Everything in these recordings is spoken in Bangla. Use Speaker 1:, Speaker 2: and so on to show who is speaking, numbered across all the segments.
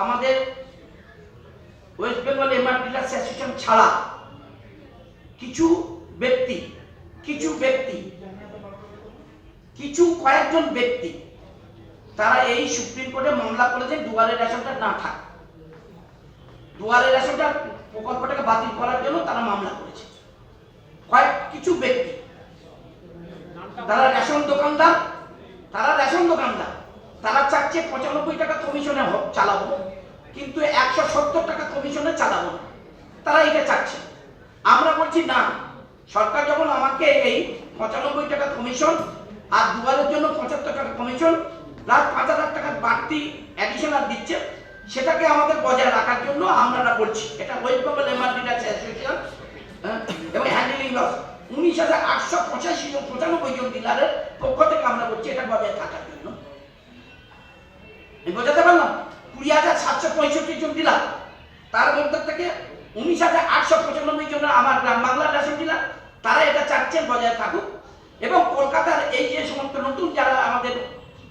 Speaker 1: আমাদের West Bengal MR dealers association ছাড়া কিছু কয়েকজন ব্যক্তি তারা এই সুপ্রিম কোর্টে মামলা করেছেন দুয়ারের রেশনটা না থাক, দুয়ারের রেশনটা প্রকল্পটাকে বাতিল করার জন্য তারা মামলা করেছে। কিছু ব্যক্তি তারা রেশন দোকানদার তারা চাচ্ছে 95 টাকা কমিশনে চালাবো, কিন্তু 170 টাকা কমিশনে চালাবো না, তারা এটা চাচ্ছে। আমরা বলছি না, সরকার যখন আমাকে এই 95 টাকা কমিশন আর দুয়ারের জন্য 75 টাকা কমিশন প্লাস 5000 টাকা বাড়তি অ্যাডিশনাল দিচ্ছে, সেটাকে আমাদের বজায় রাখার জন্য আমরা বলছি। এটা West Bengal MR dealers association এবং হ্যান্ডেলিং লস 19,885 জন 95 জন ডিলারের পক্ষ থেকে আমরা বলছি এটা বজায় থাকার জন্য। বোঝাতে পারলাম? 20,765 জন ডিলার, তার মধ্যে থেকে 19,895 জন আমার গ্রাম বাংলার রেশন ডিলার, তারা এটা চাচ্ছেন বজায় থাকুক। এবং কলকাতার এই যে সমস্ত নতুন যারা আমাদের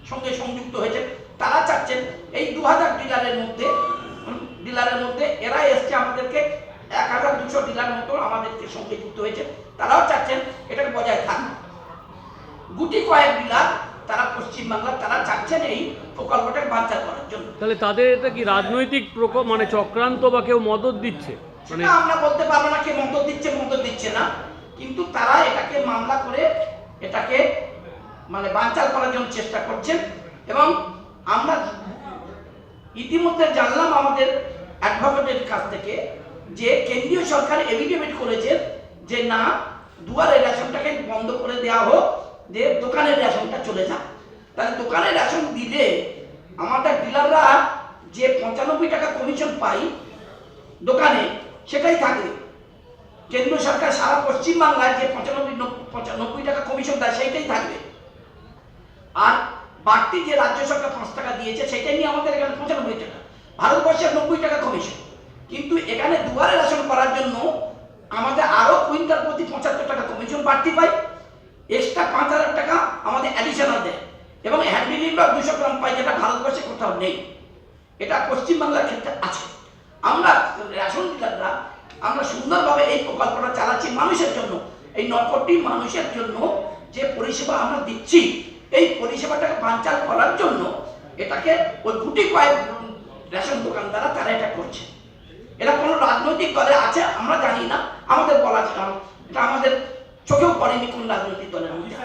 Speaker 1: সঙ্গে সংযুক্ত হয়েছে তারা চাচ্ছেন এই 2000 ডিলারের মধ্যে এরা এসছে আমাদেরকে 1200 ডিলার মতো আমাদেরকে সঙ্গে যুক্ত হয়েছে, তারাও চাচ্ছেন এটাকে বজায় থাকুক। গুটি কয়েক ডিলার তারা পশ্চিমবাংলার তারা চাচ্ছেন এই প্রকল্পটাকে বাঞ্চাল করার জন্য।
Speaker 2: তাহলে তাদের এটা কি রাজনৈতিক মানে চক্রান্ত বা কেউ মদত দিচ্ছে?
Speaker 1: মানে আমরা বলতে পারবো না কে মদত দিচ্ছে না, কিন্তু তারা এটাকে মামলা করে এটাকে মানে বাঞ্চাল করার জন্য চেষ্টা করছেন। এবং আমরা ইতিমধ্যে জানলাম আমাদের অ্যাডভোকেটের কাছ থেকে যে কেন্দ্রীয় সরকার এফিডেভিট করেছেন যে না, দুয়ারের রেশনটাকে বন্ধ করে দেওয়া হোক, যে দোকানের রেশনটা চলে যাক। তাহলে দোকানের রেশন দিলে আমাদের ডিলাররা যে 95 টাকা কমিশন পাই দোকানে সেটাই থাকবে। কেন্দ্র সরকার সারা পশ্চিমবাংলায় যে 95 টাকা কমিশন দেয় সেইটাই থাকবে। আর বাড়তি যে রাজ্য সরকার 5 টাকা দিয়েছে সেটাই নিয়ে আমাদের এখানে 95 টাকা, ভারতবর্ষের 90 টাকা কমিশন। কিন্তু এখানে দুয়ারে রেশন করার জন্য আমাদের আরো কুইন্টাল প্রতি 75 টাকা কমিশন বাড়তি পাই, এক্সট্রা 5000 টাকা আমাদের অ্যাডিশনাল দেয়, এবং হ্যান্ডেলিং বা 200 গ্রাম পাই, যেটা ভারতবর্ষে কোথাও নেই। এটা পশ্চিমবাংলার ক্ষেত্রে আছে। আমরা রেশন ডিলাররা আমরা সুন্দরভাবে এই প্রকল্পটা চালাচ্ছি মানুষের জন্য। এই 9 কোটি মানুষের জন্য যে পরিষেবা আমরা দিচ্ছি, এই পরিষেবাটাকে বাঞ্চাল করার জন্য এটাকে ওই গুটি কয়েক রেশন দোকানদাররা তারা এটা করছে। এটা কোনো রাজনৈতিক দলে আছে আমরা জানি না, আমাদের বলা এটা আমাদের চোখেও পড়েনি কোন রাজনৈতিক দলের মধ্যে।